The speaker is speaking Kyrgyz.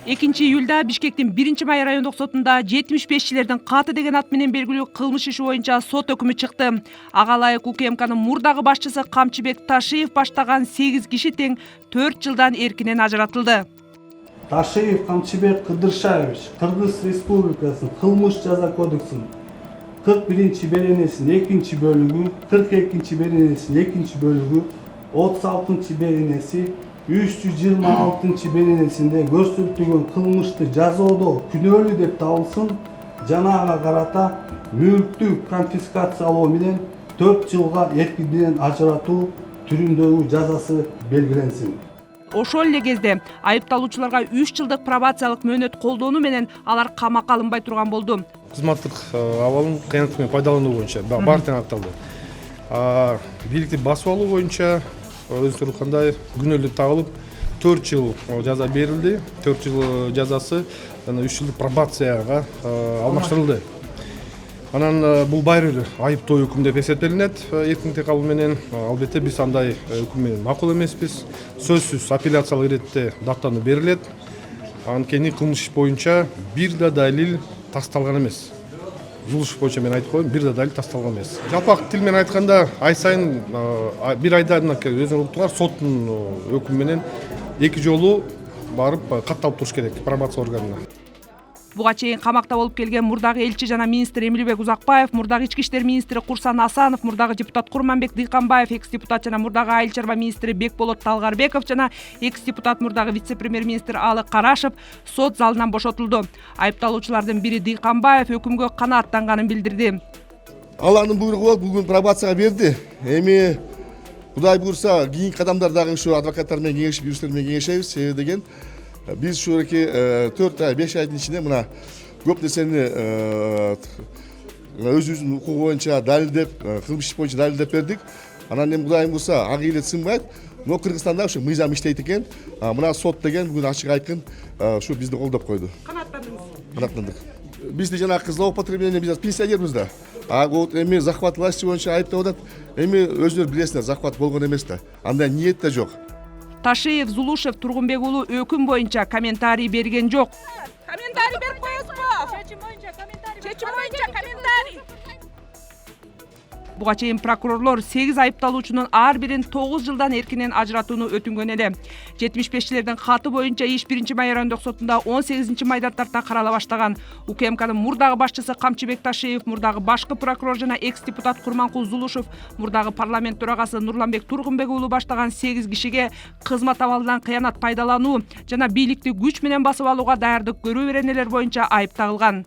2-июлда Бишкектин 1-Май райондук сотунда 75-чилердин каты деген ат менен белгилүү кылмыш иши боюнча сот өкүмү чыкты. Ага ылайык УКМКнын мурдагы башчысы Камчыбек Ташиев баштаган 8 киши тең 4 жылдан эркинен ажыратылды. Ташиев Камчыбек Кыдыршаевич Кыргыз Республикасынын кылмыш жаза кодексинин 41-беренесинин 2-бөлүгү, 42-беренесинин 2-бөлүгү, 36-беренеси, 326-беренесинде көрсөтүлгөн кылмышты жазоодо күнөөлүү деп табылсын, жана ага карата мүлктү конфискациялоо менен 4 жылга эркинден ажыратуу түрүндөгү жазасы белгиленсин. Ошол эле кезде айыпталуучуларга 3 жылдык пробациялык мөөнөт колдонуу менен алар камакка алынбай турган болду. Кызматтык абалын кыянат менен пайдалануу боюнча бар тең акталды. Бийликти басып алуу боюнча өзүңүздөр уккандай күнөөлүү табылып 4 жыл жаза берилди. 4 жыл жазасы жана 3 жылдык пробацияга алмаштырылды. Анан бул баары бир айыптоо өкүм деп эсептелинет. Эркиндик кабыл менен албетте биз андай өкүм менен макул эмеспиз. Сөзсүз апелляциялык иретте даттануу берилет. Анткени кылмыш иш боюнча бир да далил тасталган эмес. Жулуш боюнча мен айтып коеюн, бир да далил тасталган эмес. Жалпак тил менен айтканда, ай сайын бир айда өзүңөр уктуңар соттун өкүмү менен 2 жолу барып катталып туруш керек пробация органына. Буга чейин камакта болуп келген мурдагы элчи жана министр Эмилбек Узакбаев, мурдагы ички иштер министри Курсан Асанов, мурдагы депутат Курманбек Дыйканбаев, экс-депутат жана мурдагы айыл чарба министри Бекболот Талгарбеков жана экс-депутат мурдагы вице-премьер-министр Алы Карашев сот залынан бошотулду. Айыпталуучулардын бири Дыйканбаев өкүмгө канааттанганын билдирди. Алардын буйругу болуп бүгүн пробацияга берди. Эми Кудай буйрса, кийинки кадамдар дагы ушу адвокаттар менен кеңешип, юристтер менен кеңешебиз. Себеби деген биз ушуреки 4 ай 5 айдын ичинде мына көп нерсени өзүбүздүн укук боюнча далилдеп, кылмыш иш боюнча далилдеп бердик. Анан эми Кудайым буйрса, ак ийгилет сынбайт. Но Кыргызстанда ушу мыйзам иштейт экен. Мына сот деген бүгүн ачык айткын ушу бизди колдоп койду. Канааттандык. Бизди жанагы злоупотребление биз пенсионербиз да. Вот эми захват власти боюнча айыптап атат. Эми өзүңөр билесиздер, захват болгон эмес да. Андай ниет да жок. Ташиев, Зулушев, Тургунбек уулу өкүм боюнча комментарий берген жок. Комментарий берип коесузбу? Чечим боюнча комментарий. Буга чейин прокурорлор 8 айыпталуучунун ар бирин 9 жылдан эркинен ажыратууну өтүнгөн эле. 75-чилердин каты боюнча иш 1-Май райондук сотунда 18-майдан тарта карала баштаган. УКМКнын мурдагы башчысы Камчыбек Ташиев, мурдагы башкы прокурор жана экс-депутат Курманкул Зулушев, мурдагы парламент төрагасы Нурланбек Тургунбек уулу баштаган 8 кишиге кызмат абалынан кыянат пайдалануу жана бийликти күч менен басып алууга даярдык көрүү беренелер боюнча айып тагылган.